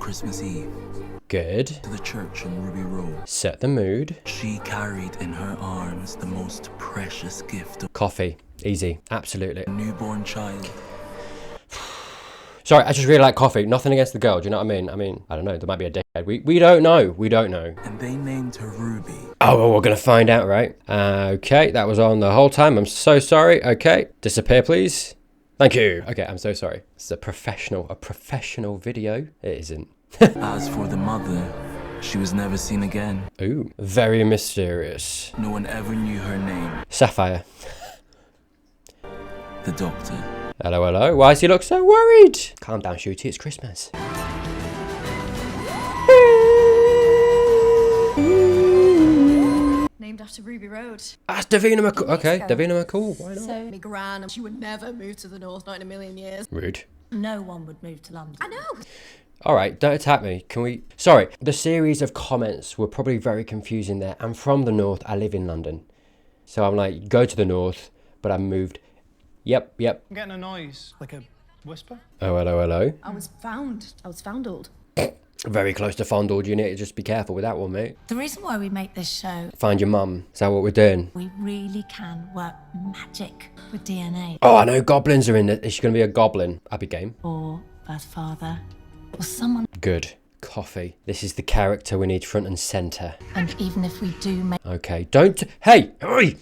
Christmas Eve Good. to the church in Ruby Road. Set the mood. She carried in her arms the most precious gift of Coffee. Easy. Absolutely. a newborn child. Sorry, I just really like coffee. Nothing against the girl, do you know what I mean? I don't know. There might be a dickhead. We don't know. We don't know. And they named her Ruby. Oh, well, we're going to find out, right? Okay, that was on the whole time. I'm so sorry. Okay, disappear, please. Thank you. Okay, I'm so sorry. This is a professional video. It isn't. As for the mother, she was never seen again. Ooh, very mysterious. No one ever knew her name. Sapphire. The doctor. Hello, hello. Why does he look so worried? Calm down, Shooty. It's Christmas. Named after Ruby Road. That's Davina McCall. Okay, Davina McCall. Why not? So, my gran, she would never move to the north, not in a million years. Rude. No one would move to London. I know. All right, don't attack me. Can we... Sorry, the series of comments were probably very confusing there. I'm from the north. I live in London. So I'm like, go to the north, but I moved. Yep. I'm getting a noise, like a whisper. Oh, hello. I was foundled. Very close to fondled. You need to just be careful with that one, mate. The reason why we make this show, Find your mum. Is that what we're doing? we really can work magic with DNA. Oh, I know goblins are in it. Is she going to be a goblin? I'd be game. Or birth father, or someone. Good. Coffee. This is the character we need front and centre. And even if we do make Okay, don't... Hey!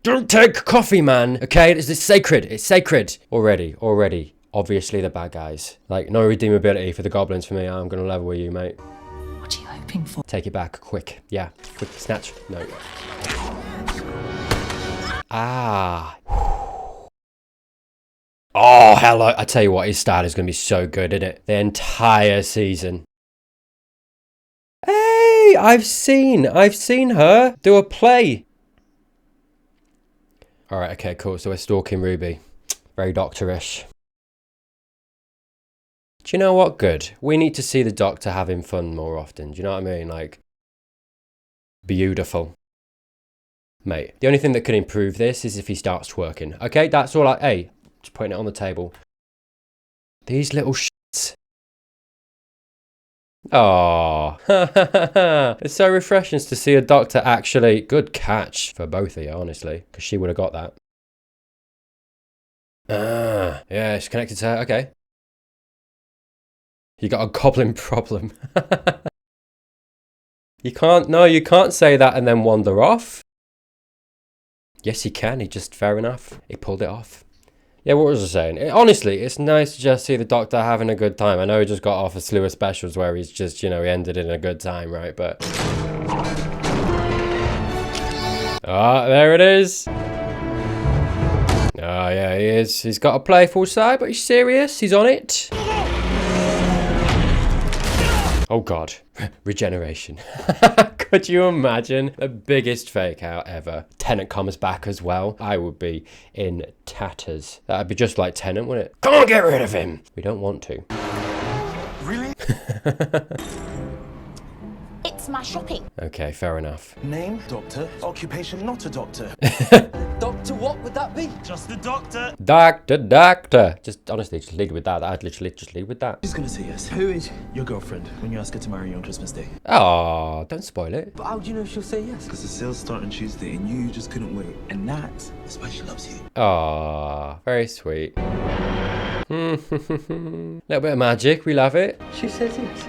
Don't take coffee, man! Okay, it's sacred. It's sacred. Already. Obviously the bad guys. Like, no redeemability for the goblins for me. I'm going to level with you, mate. what are you hoping for? Take it back, quick. Yeah, quick, snatch. No. Ah. Oh, hello. I tell you what, his style is going to be so good, isn't it? The entire season. Hey, I've seen her do a play. All right, okay, cool. So we're stalking Ruby. Very doctorish. Do you know what? Good. We need to see the doctor having fun more often. Do you know what I mean? Like, beautiful. Mate, the only thing that can improve this is if he starts twerking. Okay, that's all hey, just putting it on the table. These little shits. Oh, it's so refreshing to see a doctor actually... Good catch for both of you, honestly, because she would have got that. Ah, yeah, it's connected to her. Okay. You got a goblin problem. You can't say that and then wander off. Yes, he can. He just, fair enough. He pulled it off. Yeah, what was I saying? Honestly, it's nice to just see the doctor having a good time. I know he just got off a slew of specials where he's just, he ended in a good time, right? But... Ah, there it is. Oh, yeah, he is. He's got a playful side, but he's serious. He's on it. Oh, God. Regeneration. Could you imagine? The biggest fake out ever. Tennant comes back as well. I would be in tatters. That'd be just like Tennant, wouldn't it? Come on, get rid of him. We don't want to. Really? It's my shopping. Okay, fair enough. Name, doctor. Occupation, not a doctor. Doctor, what would that be? Just the doctor. Doctor. Just honestly, just lead with that. I'd literally just lead with that. She's gonna see us. Who is? Your girlfriend, when you ask her to marry you on Christmas Day. Oh, don't spoil it. But how do you know she'll say yes? Because the sales start on Tuesday and you just couldn't wait. And that is why she loves you. Oh, very sweet. Little bit of magic. We love it. She says yes.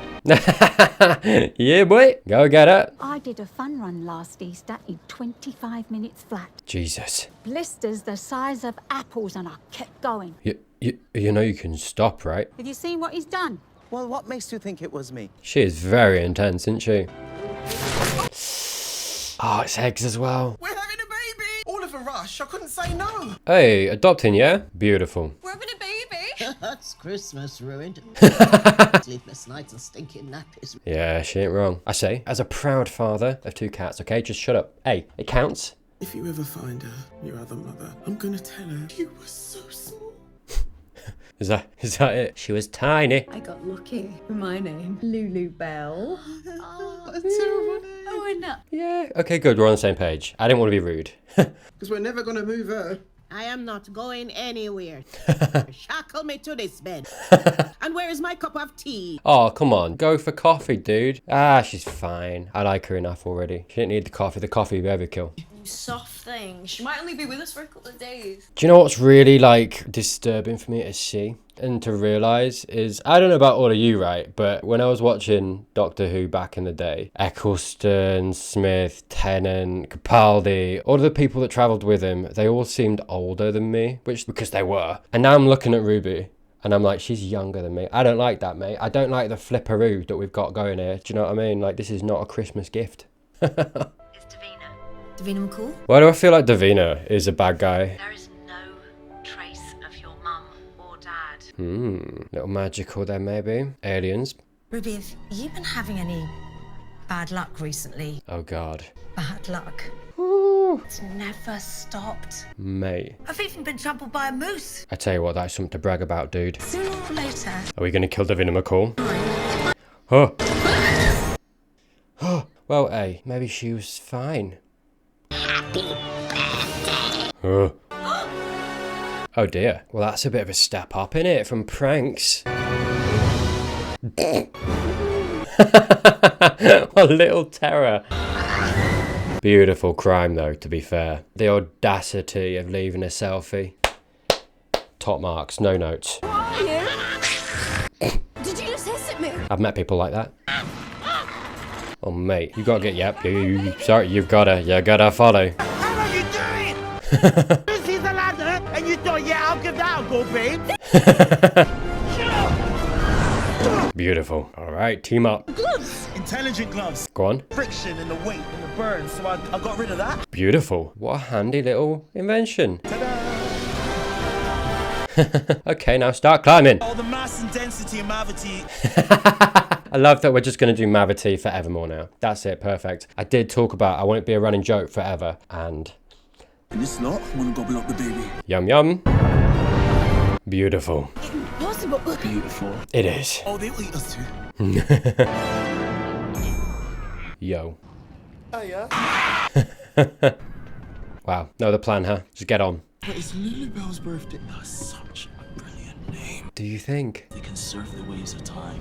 Yeah, boy. Go get it. I did a fun run last Easter in 25 minutes flat. Jesus. Blisters the size of apples, and I kept going. You know you can stop, right? Have you seen what he's done? Well, what makes you think it was me? She is very intense, isn't she? Oh, it's eggs as well. We're having a baby. All of a rush. I couldn't say no. Hey, adopting, yeah? Beautiful. We're having a baby. That's Christmas ruined. Sleepless nights and stinking nappies. Yeah, she ain't wrong. I say, as a proud father of 2 cats, okay? Just shut up. Hey, it counts. If you ever find her, your other mother, I'm gonna tell her you were so small. Is that it? She was tiny. I got lucky with my name, Lulu Bell. Oh, I know. Yeah. Okay, good. We're on the same page. I didn't want to be rude. Because we're never gonna move her. I am not going anywhere. Shackle me to this bed. And where is my cup of tea? Oh, come on. Go for coffee, dude. Ah, she's fine. I like her enough already. She didn't need the coffee. The coffee would be overkill. Soft thing. She might only be with us for a couple of days. Do you know what's really, like, disturbing for me to see and to realise is, I don't know about all of you, right, but when I was watching Doctor Who back in the day, Eccleston, Smith, Tennant, Capaldi, all of the people that travelled with him, they all seemed older than me, which, because they were. And now I'm looking at Ruby, and I'm like, she's younger than me. I don't like that, mate. I don't like the flipperoo that we've got going here. Do you know what I mean? Like, this is not a Christmas gift. Davina McCall? Why do I feel like Davina is a bad guy? There is no trace of your mum or dad. Little magical there, maybe. Aliens. Ruby, have you been having any bad luck recently? Oh, God. Bad luck. It's never stopped. Mate. I've even been trampled by a moose. I tell you what, that's something to brag about, dude. Sooner or later. Are we going to kill Davina McCall? Oh. Well, hey, maybe she was fine. Oh. Oh dear. Well, that's a bit of a step up, innit? From pranks. A little terror. Beautiful crime, though, to be fair. The audacity of leaving a selfie. Top marks, no notes. Did you just hiss at me? I've met people like that. Oh, mate, you gotta get, yep, sorry, you gotta follow. How are you doing? You see the ladder and you thought, yeah, I'll give that a go, babe. Beautiful. All right, team up. Gloves. Intelligent gloves. Go on. Friction and the weight and the burn, so I got rid of that. Beautiful. What a handy little invention. Okay, now start climbing. All the mass and density and gravity. I love that we're just going to do Mavity forevermore now. That's it, perfect. I did talk about I want it to be a running joke forever, and... And this lot wanna gobble up the baby. Yum yum. Beautiful. Impossible. Beautiful. It is. Oh, they'll eat us too. Yo. Oh, yeah? Wow, no other plan, huh? Just get on. But it's Lulu Bell's birthday. That's such a brilliant name. Do you think? They can surf the waves of time.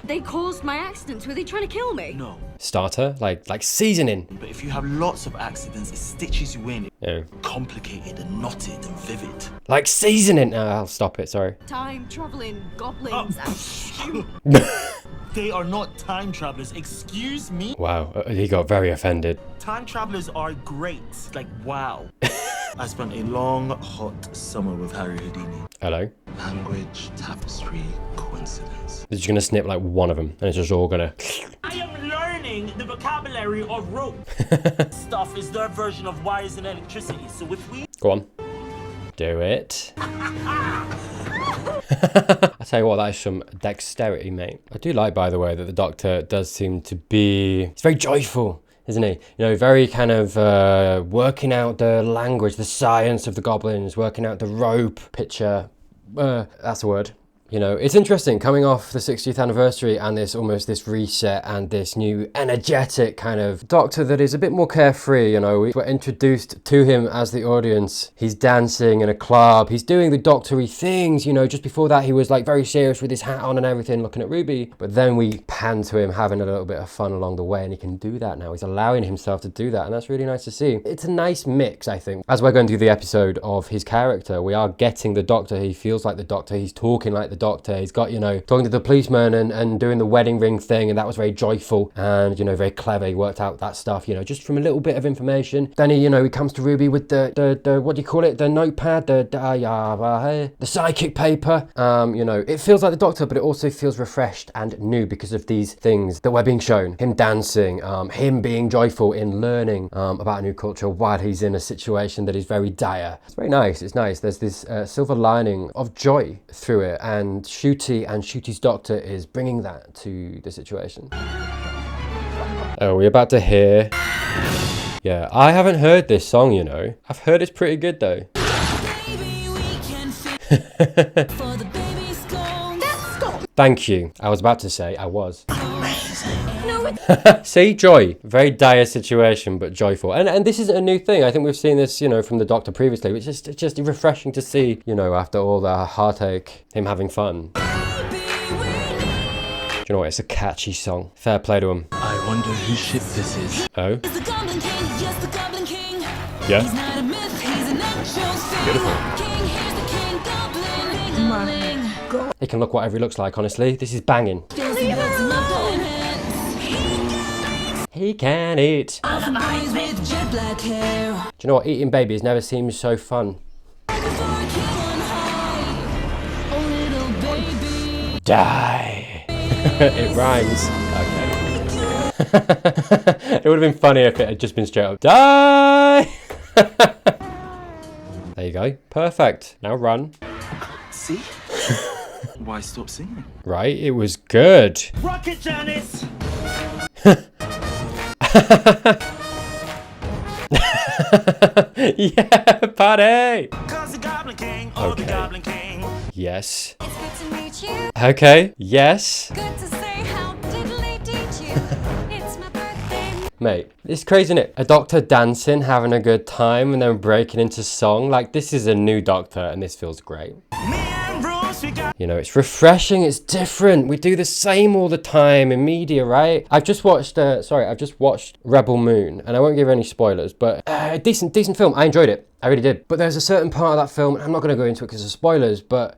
They caused my accidents. Were they trying to kill me? No. Starter? Like seasoning? But if you have lots of accidents, it stitches you in. Yeah. Complicated and knotted and vivid. Like seasoning? No, I'll stop it, sorry. Time traveling goblins. They are not time travelers. Excuse me? Wow, he got very offended. Time travelers are great. Like, wow. I spent a long, hot summer with Harry Houdini. Hello? Language, tapestry, coincidence. They're just gonna snip like one of them, and it's just all gonna... I am learning the vocabulary of rope. Stuff is their version of wires and electricity. So if we... Go on. Do it. I tell you what, that is some dexterity, mate. I do like, by the way, that the Doctor does seem to be... He's very joyful, isn't he? You know, very kind of working out the language, the science of the goblins, working out the rope picture. That's a word. You know, it's interesting coming off the 60th anniversary and this almost this reset and this new energetic kind of Doctor that is a bit more carefree. You know, we were introduced to him as the audience. He's dancing in a club. He's doing the Doctor-y things. You know, just before that, he was like very serious with his hat on and everything, looking at Ruby. But then we pan to him having a little bit of fun along the way, and he can do that now. He's allowing himself to do that, and that's really nice to see. It's a nice mix, I think. As we're going through the episode of his character, we are getting the Doctor. He feels like the Doctor. He's talking like the Doctor. He's got, you know, talking to the policeman and doing the wedding ring thing, and that was very joyful and, you know, very clever. He worked out that stuff, you know, just from a little bit of information. Then he, you know, he comes to Ruby with the what do you call it? The notepad, the psychic paper. You know, it feels like the Doctor, but it also feels refreshed and new because of these things that we're being shown. Him dancing, him being joyful in learning about a new culture while he's in a situation that is very dire. It's very nice. It's nice. There's this silver lining of joy through it, and Ncuti and Ncuti's Doctor is bringing that to the situation. Oh, we're about to hear... Yeah, I haven't heard this song, you know. I've heard it's pretty good, though. Thank you. I was about to say I was. See, joy. Very dire situation, but joyful. And this isn't a new thing. I think we've seen this, you know, from the Doctor previously, which is just refreshing to see, you know, after all the heartache, him having fun. Do you know what? It's a catchy song. Fair play to him. I wonder whose ship this is. Oh? He's the Goblin King, yes, the Goblin King. Yeah. He's not a myth, he's an actual thing. Beautiful. King, here's the King Goblin. He can look whatever he looks like, honestly. This is banging. He can eat. Do you know what? Eating babies never seems so fun. Die. It rhymes. Okay. It would have been funny if it had just been straight up. Die. There you go. Perfect. Now run. See? Why stop singing? Right, it was good. Rocket Janice! Yeah, party! Cause the Goblin King, oh the Okay. Goblin King. Yes. It's good to meet you. Okay, yes. Good to say how diddly teach you. It's my birthday. Mate, it's crazy, isn't it? A Doctor dancing, having a good time, and then breaking into song. Like, this is a new Doctor, and this feels great. Me and Bruce, we got You know, it's refreshing, it's different. We do the same all the time in media, right? I've just watched Rebel Moon, and I won't give any spoilers, but decent film. I enjoyed it. I really did. But there's a certain part of that film, and I'm not going to go into it because of spoilers, but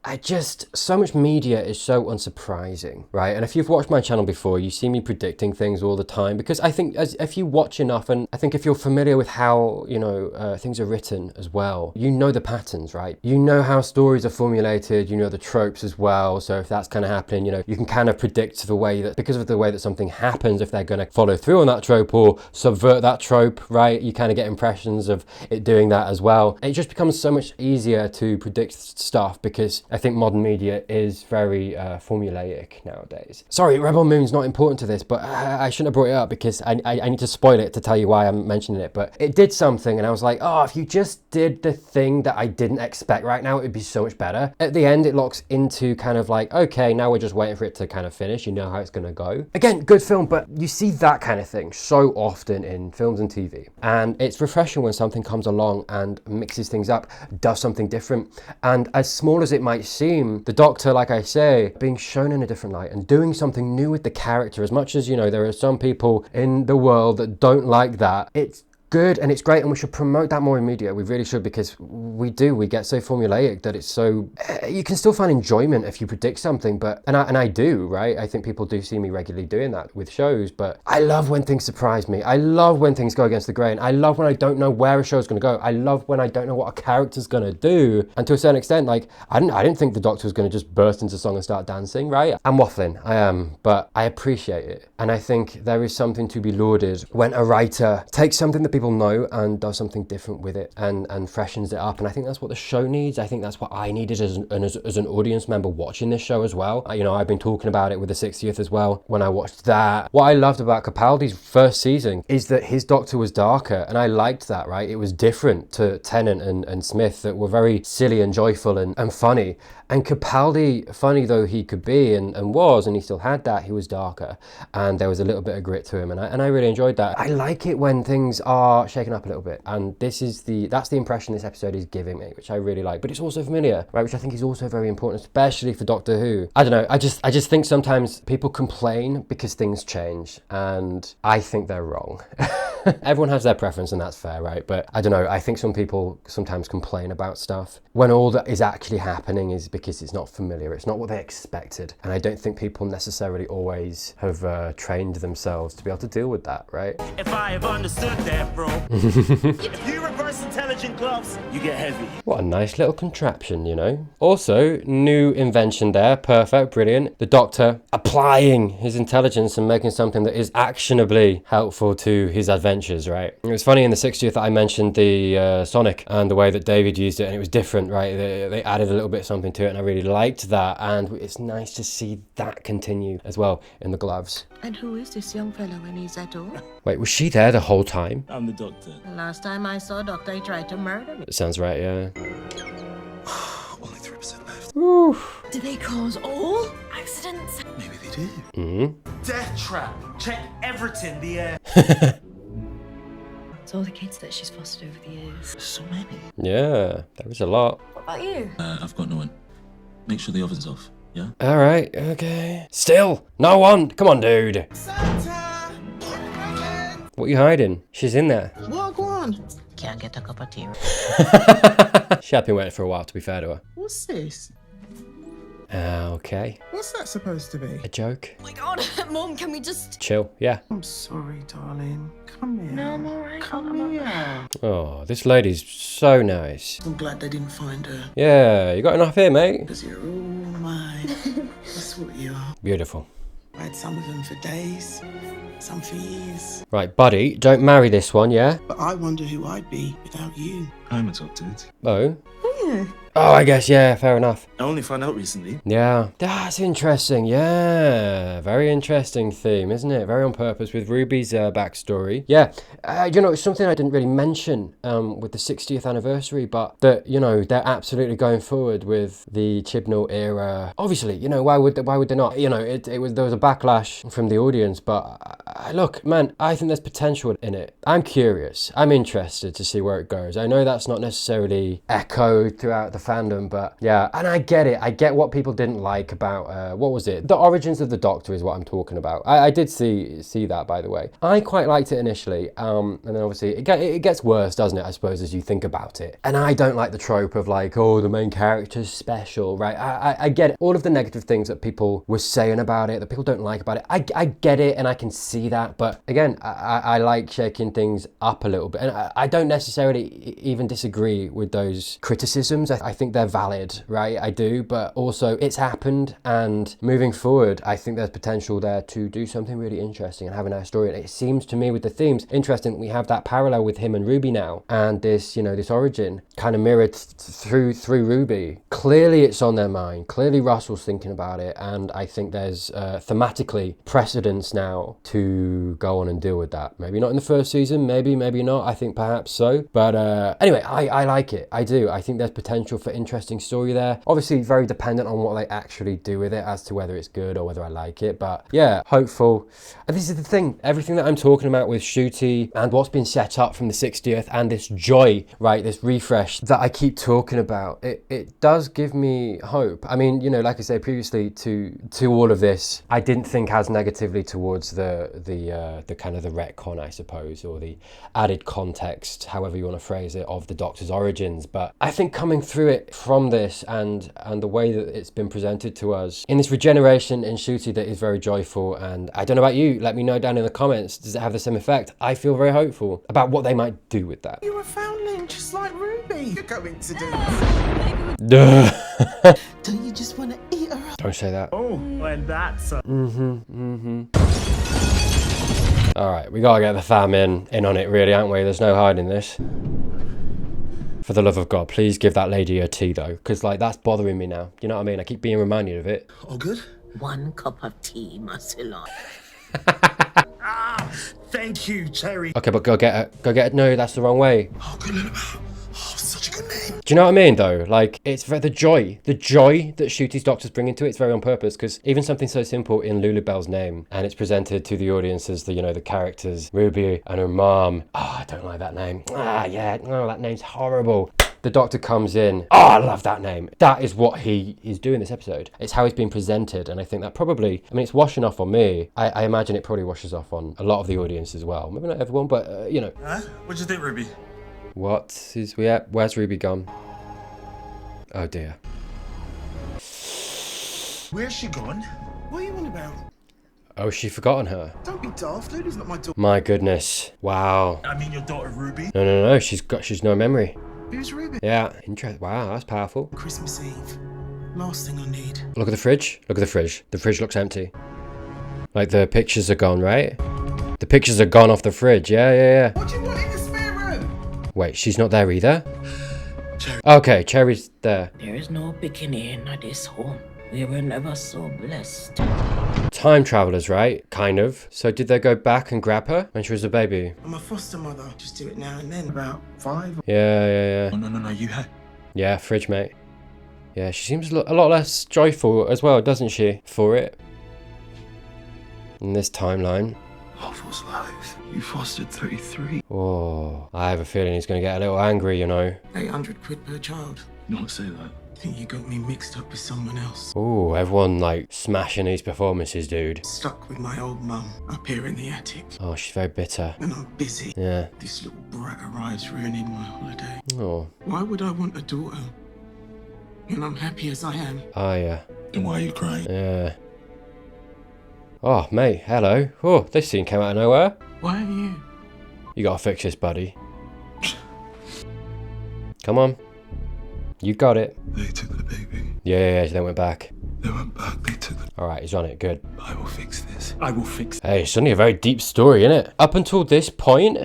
so much media is so unsurprising, right? And if you've watched my channel before, you see me predicting things all the time, because I think if you watch enough, and I think if you're familiar with how, you know, things are written as well, you know the patterns, right? You know how stories are formulated, you know the tropes as well. So if that's kind of happening, you know, you can kind of predict the way that, because of the way that something happens, if they're going to follow through on that trope or subvert that trope, right? You kind of get impressions of it doing that as well. It just becomes so much easier to predict stuff because I think modern media is very formulaic nowadays. Sorry, Rebel Moon's not important to this, but I shouldn't have brought it up because I need to spoil it to tell you why I'm mentioning it. But it did something and I was like, oh, if you just did the thing that I didn't expect right now, it'd be so much better. At the end, it locks into kind of like, okay, now we're just waiting for it to kind of finish. You know how it's going to go. Again, good film, but you see that kind of thing so often in films and TV. And it's refreshing when something comes along and mixes things up, does something different. And as small as it might seem, the Doctor, like I say, being shown in a different light and doing something new with the character, as much as, you know, there are some people in the world that don't like that, it's good and it's great, and we should promote that more in media. We really should, because we get so formulaic that it's so you can still find enjoyment if you predict something, but and I do, right? I think people do see me regularly doing that with shows, but I love when things surprise me. I love when things go against the grain. I love when I don't know where a show's going to go. I love when I don't know what a character's going to do. And to a certain extent, like I didn't think the Doctor was going to just burst into song and start dancing, right? I'm waffling, I am, but I appreciate it, and I think there is something to be lauded when a writer takes something that people know and does something different with it and freshens it up. And I think that's what the show needs. I think that's what I needed as an audience member watching this show as well. You know, I've been talking about it with the 60th as well when I watched that. What I loved about Capaldi's first season is that his Doctor was darker, and I liked that, right? It was different to Tennant and Smith that were very silly and joyful and funny. And Capaldi, funny though he could be and was, and he still had that, he was darker and there was a little bit of grit to him, and I really enjoyed that. I like it when things are shaken up a little bit, and that's the impression this episode is giving me, which I really like. But it's also familiar, right? Which I think is also very important, especially for Doctor Who. I don't know, I just think sometimes people complain because things change, and I think they're wrong. Everyone has their preference, and that's fair, right? But I don't know, I think some people sometimes complain about stuff when all that is actually happening is because it's not familiar, it's not what they expected. And I don't think people necessarily always have trained themselves to be able to deal with that, right? If I have understood that, bro. If you reverse intelligent gloves, you get heavy. What a nice little contraption, you know? Also, new invention there, perfect, brilliant. The Doctor applying his intelligence and making something that is actionably helpful to his adventures, right? It was funny in the 60th that I mentioned the Sonic and the way that David used it, and it was different, right? They added a little bit something to it, and I really liked that, and it's nice to see that continue as well in the gloves. And who is this young fellow when he's at all? Wait, was she there the whole time? I'm the Doctor. The last time I saw Doctor, he tried to murder me. It sounds right, yeah. Only 3% left. Do they cause all accidents? Maybe they do. Mm-hmm. Death trap. Check everything. The It's all the kids that she's fostered over the years. So many. Yeah, there is a lot. What about you? I've got no one. Make sure the oven's off. Yeah. All right, okay. Still, no one. Come on, dude. What are you hiding? She's in there. Walk on. Can't get a cup of tea. She had been waiting for a while, to be fair to her. What's this? Okay. What's that supposed to be? A joke. Oh my god, Mom, can we just... Chill. Yeah. I'm sorry, darling. Come here. No, I'm alright. Come here. Oh, this lady's so nice. I'm glad they didn't find her. Yeah, you got enough here, mate. Because you're all mine. That's what you are. Beautiful. I had some of them for days, some for years. Right, buddy, don't marry this one, yeah? But I wonder who I'd be without you. I'm adopted. Oh? Oh, I guess, yeah, fair enough. I only found out recently. Yeah. That's interesting, yeah. Very interesting theme, isn't it? Very on purpose with Ruby's backstory. Yeah, you know, it's something I didn't really mention with the 60th anniversary, but that, you know, they're absolutely going forward with the Chibnall era. Obviously, you know, why would they not? You know, there was a backlash from the audience, but look, man, I think there's potential in it. I'm curious. I'm interested to see where it goes. I know that's not necessarily echoed throughout the fandom, but yeah, and I get it. I get what people didn't like about what was it? The origins of the Doctor is what I'm talking about. I did see that, by the way. I quite liked it initially, and then obviously it gets worse, doesn't it? I suppose as you think about it. And I don't like the trope of like, oh, the main character's special, right? I get it. All of the negative things that people were saying about it, that people don't like about it. I get it, and I can see that. But again, I like shaking things up a little bit, and I don't necessarily even disagree with those criticisms. I think they're valid, right? I do, but also it's happened, and moving forward, I think there's potential there to do something really interesting and have a nice story. And it seems to me with the themes interesting that we have that parallel with him and Ruby now, and this, you know, this origin kind of mirrored through Ruby. Clearly it's on their mind. Clearly Russell's thinking about it, and I think there's thematically precedence now to go on and deal with that. Maybe not in the first season, maybe not. I think perhaps so. But anyway, I like it. I do. I think there's potential for interesting story there. Obviously very dependent on what they actually do with it as to whether it's good or whether I like it. But yeah, hopeful. And this is the thing. Everything that I'm talking about with Ncuti and what's been set up from the 60th and this joy, right, this refresh that I keep talking about, it does give me hope. I mean, you know, like I said previously to all of this, I didn't think as negatively towards the kind of the retcon, I suppose, or the added context, however you want to phrase it, of the Doctor's origins. But I think coming through it from this and the way that it's been presented to us in this regeneration in Ncuti that is very joyful, and I don't know about you, let me know down in the comments, does it have the same effect? I feel very hopeful about what they might do with that. You were foundling just like Ruby. You're going to do. Don't you just want to eat her up? Don't say that. Oh, when that's All right, we gotta get the fam in on it, really, aren't we? There's no hiding this. For the love of God, please give that lady a tea though, because like that's bothering me now. You know what I mean? I keep being reminded of it. All good? 1 cup of tea, Marcelo. Thank you, Cherry. Okay, but go get it. No, that's the wrong way. Oh, good little man. Oh, such a good name. Do you know what I mean though? Like, it's the joy that Ncuti's Doctor's bringing to it, it's very on purpose, because even something so simple in Lulubelle's name, and it's presented to the audience as the, you know, the characters, Ruby and her mom. Oh, I don't like that name. Yeah, no, that name's horrible. The Doctor comes in. Oh, I love that name. That is what he is doing this episode. It's how it's been presented, and I think that probably, I mean, it's washing off on me. I imagine it probably washes off on a lot of the audience as well. Maybe not everyone, but, you know. Huh? What'd you think, Ruby? What is we at? Where's Ruby gone? Oh dear. Where's she gone? What are you on about? Oh, she's forgotten her. Don't be daft. Lulu's not my daughter. My goodness. Wow. I mean your daughter, Ruby? No. She's no memory. Who's Ruby? Yeah, interesting. Wow, that's powerful. Christmas Eve. Last thing I need. Look at the fridge. Look at the fridge. The fridge looks empty. Like the pictures are gone, right? The pictures are gone off the fridge. Yeah. What do you want in the spare room? Wait, she's not there either? Cherry. Okay, Cherry's there. There is no bikini in this home. We were never so blessed. Time travelers, right? Kind of. So did they go back and grab her when she was a baby? I'm a foster mother. Just do it now and then. About 5. Yeah. Oh, no, you had. Yeah, fridge, mate. Yeah, she seems a lot less joyful as well, doesn't she, for it? In this timeline. Waffles life. You fostered 33. Oh, I have a feeling he's going to get a little angry, you know. 800 quid per child. Don't say that. I think you got me mixed up with someone else. Oh, everyone like smashing these performances, dude. Stuck with my old mum up here in the attic. Oh, she's very bitter. And I'm busy. Yeah. This little brat arrives ruining my holiday. Oh. Why would I want a daughter when I'm happy as I am? Oh, yeah. Then why are you crying? Yeah. Oh, mate, hello. Oh, this scene came out of nowhere. Why are you? You gotta fix this, buddy. Come on. You got it. They took the baby. Yeah, they went back. They went back. They took the... Alright, he's on it. Good. I will fix this. I will fix Hey, it's suddenly a very deep story, isn't it? Up until this point,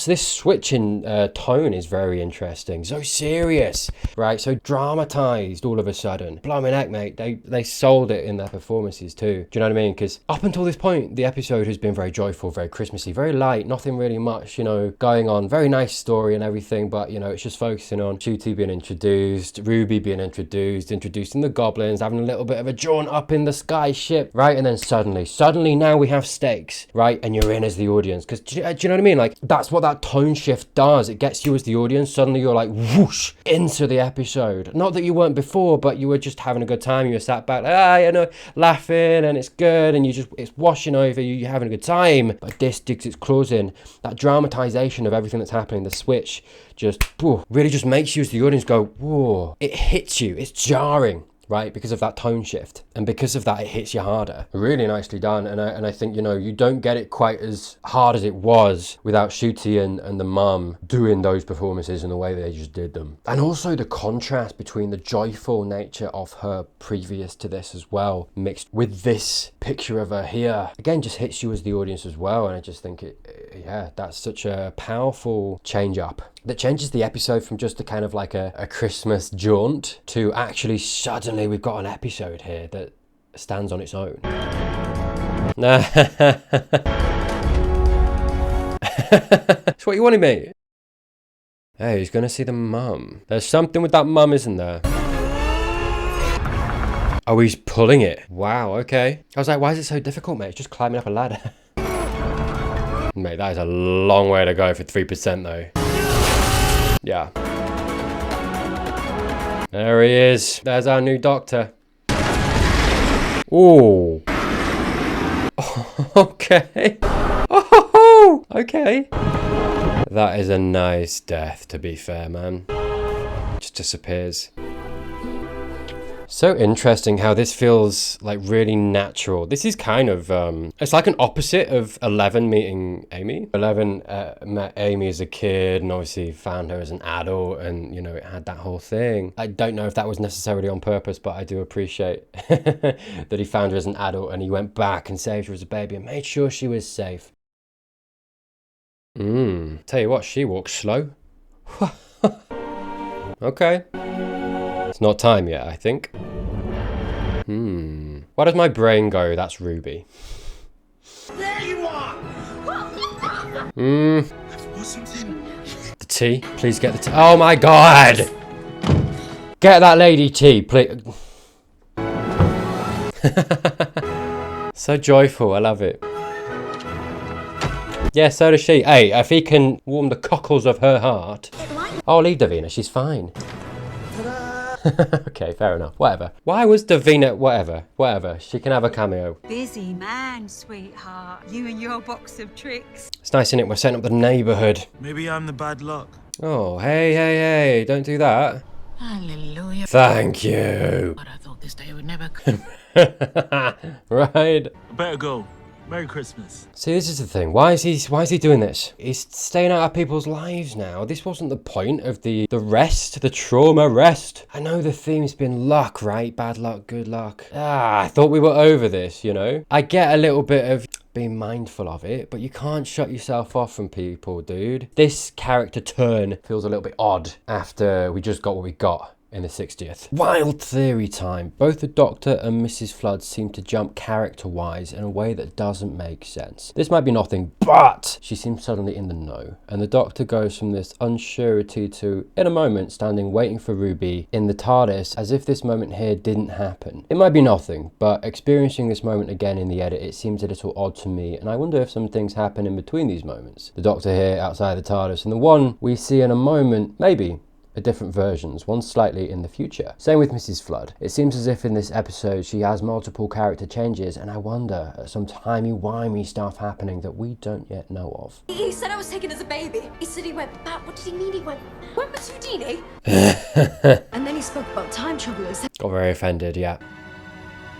this switch in tone is very interesting. So serious, right? So dramatized all of a sudden. Blimey heck, mate. They sold it in their performances too. Do you know what I mean? Because up until this point, the episode has been very joyful, very Christmassy, very light, nothing really much, you know, going on. Very nice story and everything, but you know, it's just focusing on Ncuti being introduced, Ruby being introducing the goblins, having a little bit of a jaunt up in the sky ship, right? And then suddenly now we have stakes, right? And you're in as the audience. Because do you know what I mean? Like, that's what that tone shift does. It gets you as the audience. Suddenly you're like whoosh into the episode. Not that you weren't before, but you were just having a good time. You were sat back like, you know, laughing, and it's good, and it's washing over you. You're having a good time. But this digs its claws in. That dramatization of everything that's happening, the switch, just really just makes you as the audience go, whoa. It hits you. It's jarring. Right, because of that tone shift, and because of that it hits you harder. Really nicely done, and I think, you know, you don't get it quite as hard as it was without Ncuti and the mum doing those performances in the way they just did them. And also the contrast between the joyful nature of her previous to this as well, mixed with this picture of her here, again just hits you as the audience as well. And I just think yeah, that's such a powerful change up that changes the episode from just a kind of like a Christmas jaunt to actually suddenly we've got an episode here that stands on its own. That's what you wanted, mate. Hey, he's gonna see the mum. There's something with that mum, isn't there? Oh, he's pulling it. Wow, okay. I was like, why is it so difficult, mate? It's just climbing up a ladder. Mate, that is a long way to go for 3% though. Yeah. There he is. There's our new doctor. Ooh. Okay. Oh, okay. That is a nice death, to be fair, man. Just disappears. So interesting how this feels like really natural. This is kind of, it's like an opposite of 11 meeting Amy. 11 met Amy as a kid and obviously found her as an adult, and, you know, it had that whole thing. I don't know if that was necessarily on purpose, but I do appreciate that he found her as an adult and he went back and saved her as a baby and made sure she was safe. Tell you what, she walks slow. Okay. It's not time yet, I think. Why does my brain go, that's Ruby? There you are! The tea? Please get the tea. Oh my god! Get that lady tea, please. So joyful, I love it. Yeah, so does she. Hey, if he can warm the cockles of her heart. Oh, leave Davina, she's fine. Okay, fair enough. Whatever. Why was Davina... Whatever. She can have a cameo. Busy man, sweetheart. You and your box of tricks. It's nice, isn't it? We're setting up the neighbourhood. Maybe I'm the bad luck. Oh, hey. Don't do that. Hallelujah. Thank you. But I thought this day would never come. Right. I better go. Merry Christmas. See, this is the thing. Why is he doing this? He's staying out of people's lives now. This wasn't the point of the trauma rest. I know the theme's been luck, right? Bad luck, good luck. I thought we were over this, you know? I get a little bit of being mindful of it, but you can't shut yourself off from people, dude. This character turn feels a little bit odd after we just got what we got in the 60th. Wild theory time. Both the Doctor and Mrs. Flood seem to jump character-wise in a way that doesn't make sense. This might be nothing, but she seems suddenly in the know. And the Doctor goes from this unsurety to, in a moment, standing waiting for Ruby in the TARDIS as if this moment here didn't happen. It might be nothing, but experiencing this moment again in the edit, it seems a little odd to me, and I wonder if some things happen in between these moments. The Doctor here outside the TARDIS, and the one we see in a moment, maybe, are different versions, one slightly in the future. Same with Mrs. Flood. It seems as if in this episode she has multiple character changes, and I wonder at some timey-wimey stuff happening that we don't yet know of. He said I was taken as a baby. He said he went back. What did he mean he went? When was Houdini? And then he spoke about time travelers. Got very offended, yeah.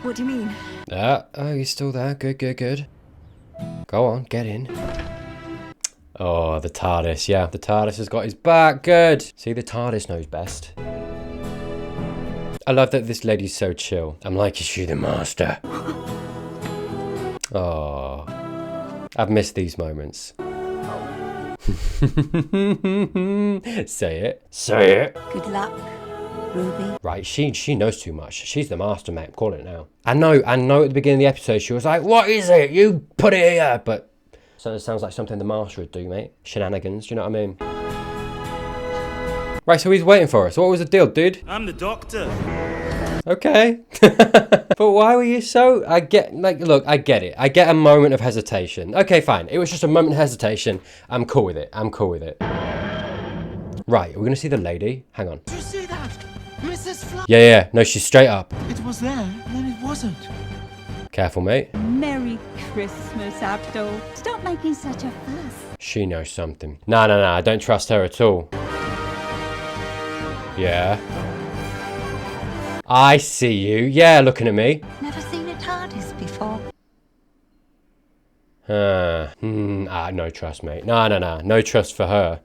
What do you mean? Oh, he's still there. Good, good, good. Go on, get in. Oh, the TARDIS, yeah. The TARDIS has got his back. Good. See, the TARDIS knows best. I love that this lady's so chill. I'm like, is she the master? Oh, I've missed these moments. Say it. Say it. Good luck, Ruby. Right, she knows too much. She's the master, mate. I'm calling it now. I know at the beginning of the episode, she was like, what is it? You put it here. But so it sounds like something the master would do, mate. Shenanigans, do you know what I mean? Right, so he's waiting for us. What was the deal, dude? I'm the Doctor. Okay. But why were you so... I get it. I get a moment of hesitation. Okay, fine. It was just a moment of hesitation. I'm cool with it. Right, we're going to see the lady. Hang on. Did you see that? Mrs. Flood. Yeah. No, she's straight up. It was there, and then it wasn't. Careful, mate. Merry Christmas, Abdul. Stop making such a fuss. She knows something. No, I don't trust her at all. Yeah. I see you. Yeah, looking at me. Never seen a TARDIS before. No trust, mate. No. No trust for her.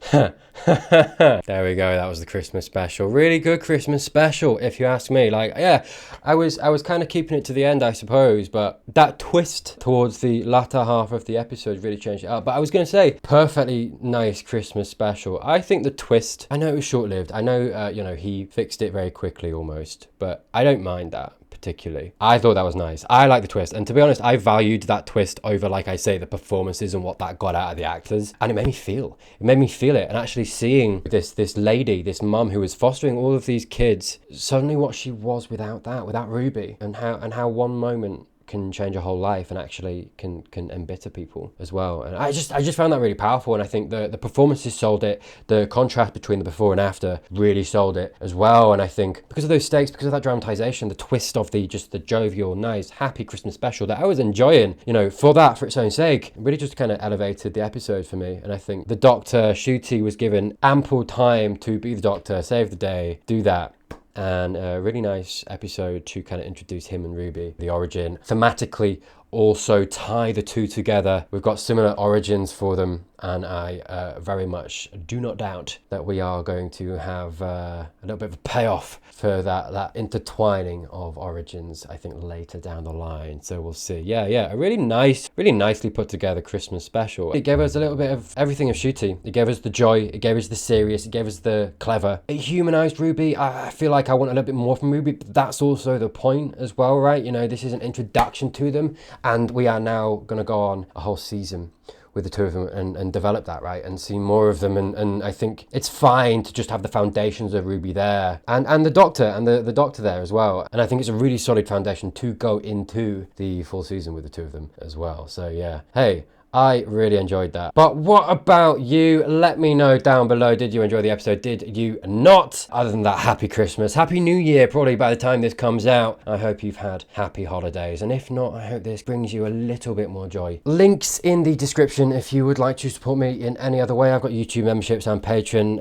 There we go. That was the Christmas special. Really good Christmas special, if you ask me. Like, yeah, I was kind of keeping it to the end, I suppose, but that twist towards the latter half of the episode really changed it up. But I was going to say, perfectly nice Christmas special. I think the twist, I know it was short-lived. I know, he fixed it very quickly almost, but I don't mind that particularly. I thought that was nice. I like the twist, and to be honest, I valued that twist over, like I say, the performances and what that got out of the actors, and it made me feel it. And actually seeing this lady, this mum who was fostering all of these kids, suddenly what she was without Ruby, and how one moment can change a whole life and actually can embitter people as well. And I just found that really powerful, and I think the performances sold it. The contrast between the before and after really sold it as well. And I think because of those stakes, because of that dramatization, the twist of the jovial, nice, happy Christmas special that I was enjoying, for its own sake, really just kind of elevated the episode for me. And I think the Doctor, Ncuti, was given ample time to be the Doctor, save the day, do that. And a really nice episode to kind of introduce him and Ruby, the origin. Thematically, also tie the two together. We've got similar origins for them, and I very much do not doubt that we are going to have a little bit of a payoff for that intertwining of origins, I think, later down the line. So we'll see. Yeah, a really nicely put together Christmas special. It gave us a little bit of everything of Ncuti. It gave us the joy, it gave us the serious, it gave us the clever. It humanized Ruby. I feel like I want a little bit more from Ruby, but that's also the point as well, right? This is an introduction to them, and we are now going to go on a whole season with the two of them and develop that, right, and see more of them. And I think it's fine to just have the foundations of Ruby there and the Doctor and the Doctor there as well. And I think it's a really solid foundation to go into the full season with the two of them as well. So yeah, hey, I really enjoyed that. But what about you? Let me know down below. Did you enjoy the episode? Did you not? Other than that, happy Christmas, happy New Year, probably by the time this comes out. I hope you've had happy holidays. And if not, I hope this brings you a little bit more joy. Links in the description if you would like to support me in any other way. I've got YouTube memberships and Patreon.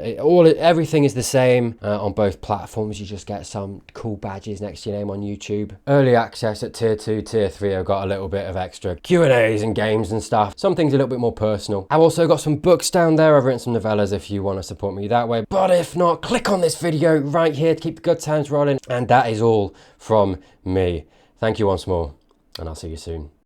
Everything is the same on both platforms. You just get some cool badges next to your name on YouTube. Early access at tier 2, tier 3. I've got a little bit of extra Q&As and games and stuff. Some things a little bit more personal. I've also got some books down there. I've written some novellas if you want to support me that way. But if not, click on this video right here to keep the good times rolling. And that is all from me. Thank you once more, and I'll see you soon.